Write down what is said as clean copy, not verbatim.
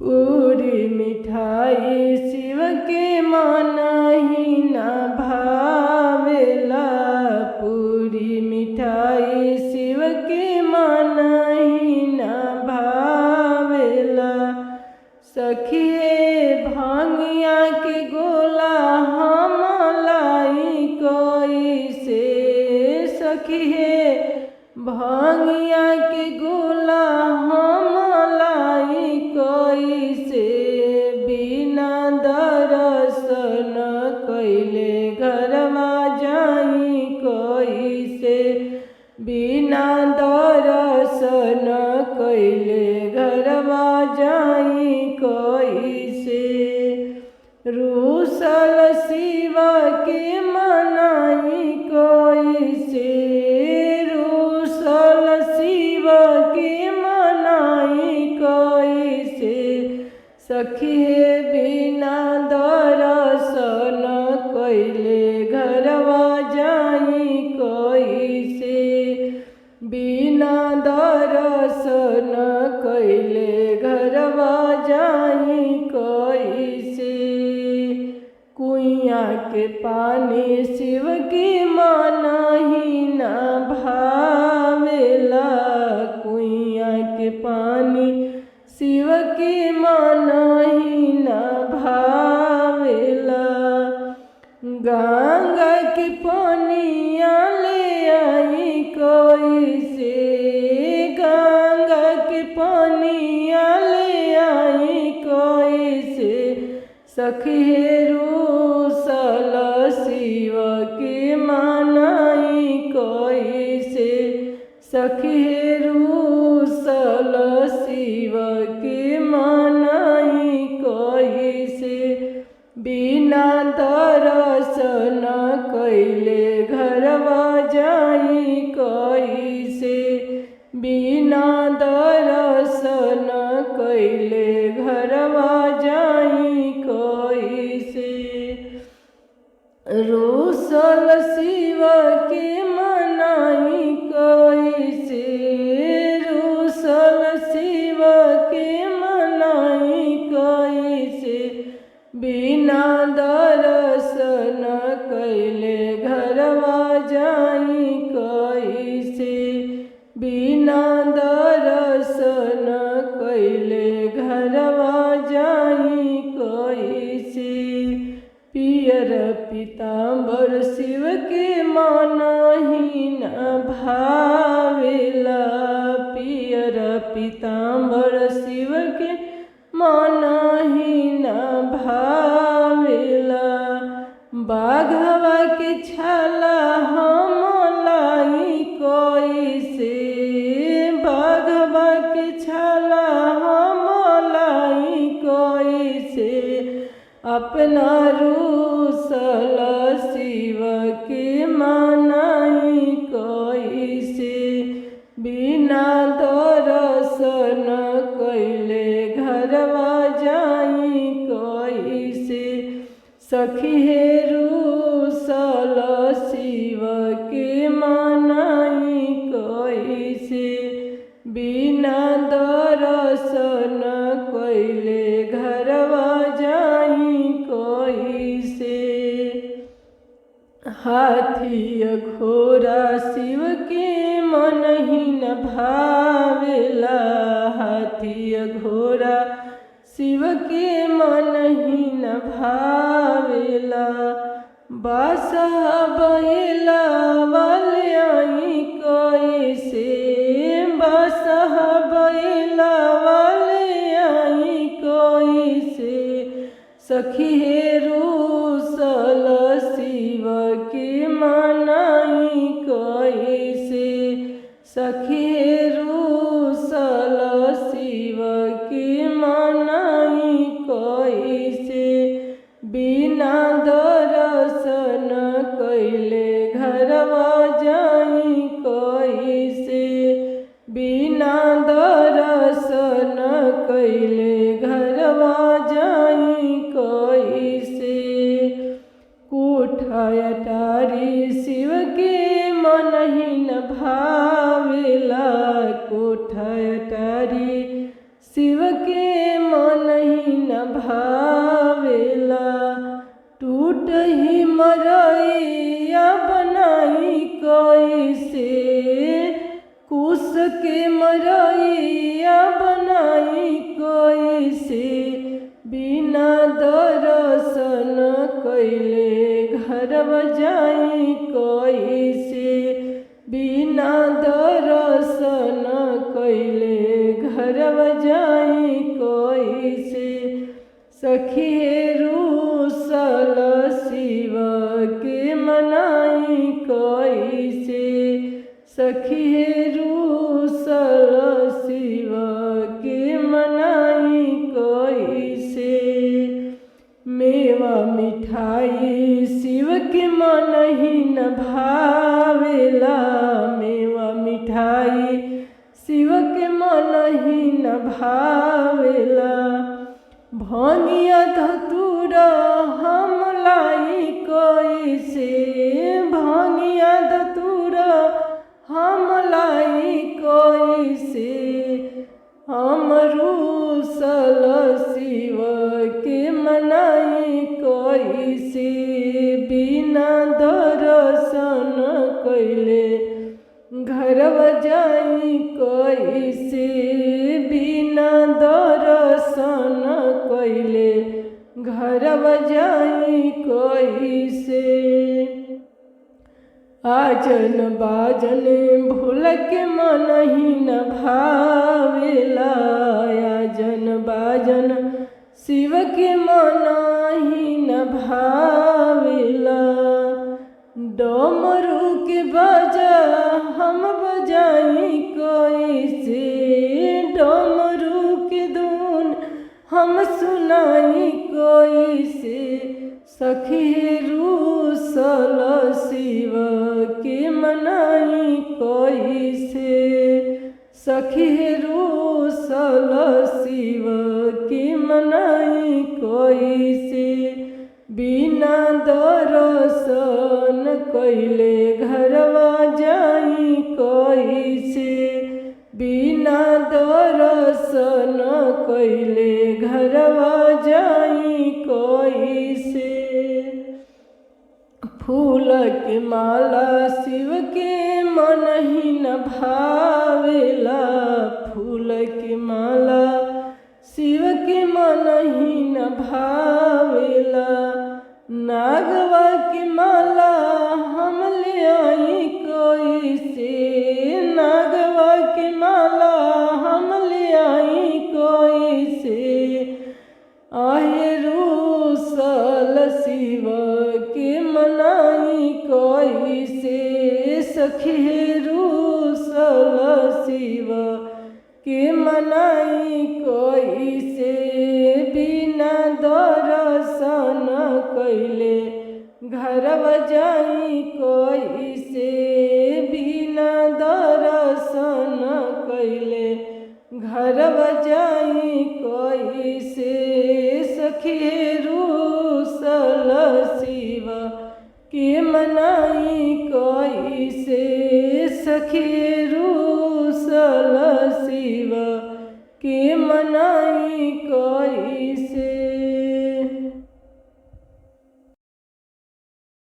पूरी मिठाई शिव के मनहि न भावेला। पूरी मिठाई शिव के मनहि न भावेला। सखिए भांगिया के गोला हम लाई कैसे। सखिए भांगिया के गोला हम लाई कैसे। बिना दर्शन कैले घरवा जाई कैसे। बिना दर्शन कैले घरवा जाई कैसे। रूसल शिव के मनाई कैसे। रूसल शिव के मनाई कैसे। सखिए बिना दर्शन कैले घरवा जाई कैसे। बिना दर्शन कैले घरवा जाई कैसे। कुइया के पानी शिव के मनहि न भावेला। कुइया के पानी शिव के मनहि न भावेला। गंगा के पानिया ले आई कैसे। गंगा के पानिया ले आई कैसे। सखिए रूसल शिव के मनाई कैसे। सखिए रूसल शिव के मनाई कैसे। बिना दर्शन कैले घरवा जाई कैसे। बिना दर्शन कैले घरवा जाई कैसे। रूसल शिव के मनाई कैसे। रूसल शिव के मनाई कैसे। बिना दर्शन कैले घरवा जाई कैसे। बिना दर्शन कैले घरवा जाई कैसे। पियर पीताम्बर शिव के मनहि न भावेला। पियर पीताम्बर शिव के मनहि न भावेला। बाघवा के छाला हम लाई कैसे। बाघवा के छाला हम लाई कैसे। अपना रूसल शिव के मनाई कैसे। बिना दर्शन कैले घरवा जाई कैसे। सखिए रूसल शिव के मनाई कैसे। बिना दर्शन कैले घरवा जाई कैसे। हाथी घोड़ा शिव के मनहि न भावेला। हाथी घोड़ा शिव के मनहि न भावेला। बासहा बैला वाले आई कैसे। बासहा बैला वाले आई कैसे। सखिए रूसल शिव के मनाई कैसे। सखिए रूसल शिव के मनाई कैसे। बिना दर्शन कैले घरवा जाई कैसे। बिना दर्शन कैले घरवा जाई कैसे। कोठा अटारी शिव के मनहि न भावेला। कोठा अटारी शिव के मन भावेला। टूट ही मरैया बनाई कैसे, कुश के मरैया बनाई कैसे, बिना दर्शन कैले घरवा जाई कैसे, बिना दर्शन कैले घरवा जाई कैसे। सखी रूसल शिव के मनाई कैसे, सखी रूसल शिव के मनाई कैसे। मेवा मिठाई शिव के मन ही न भावेला, मेवा मिठाई शिव के मन ही न भावेला। भंगिया धतूरा हम लाई कैसे, भंगिया धतूरा हम लाई कैसे, हम रूसल शिव के मनाई कैसे, बिना दर्शन कैले घरवा जाई कैसे, बिना दर्शन कैले घरवा जाई कैसे। आजन बाजन भूल के मन ही न भावेला, आजन बाजन शिव के मन ही न भावेला। डमरू के बाजा हम बजाई कैसे, डमरू के धुन हम सुनाई कैसे, सखी रूसल शिव के मनाई कैसे, सखी रूसल शिव के मनाई कैसे, बिना दर्शन कैले घरवा जाई कैसे, बिना दर्शन कैले घरवा जाई कैसे। फूल के माला शिव के मन ही न भावेला, फूल के माला शिव के मन ही न भावेला। नागवा की माला हम ले आई कैसे, नागवा की माला हम ले आई कैसे, आहे रूसल शिव के मनाई कैसे, सखी रूसल शिव के मनाई कैसे, बिना दर्शन कैले घरवा जाई कैसे, बिना दर्शन कैले घरवा जाई कैसे, सखी रूसल शिव के मनाई कैसे, सखी रूसल शिव के मनाई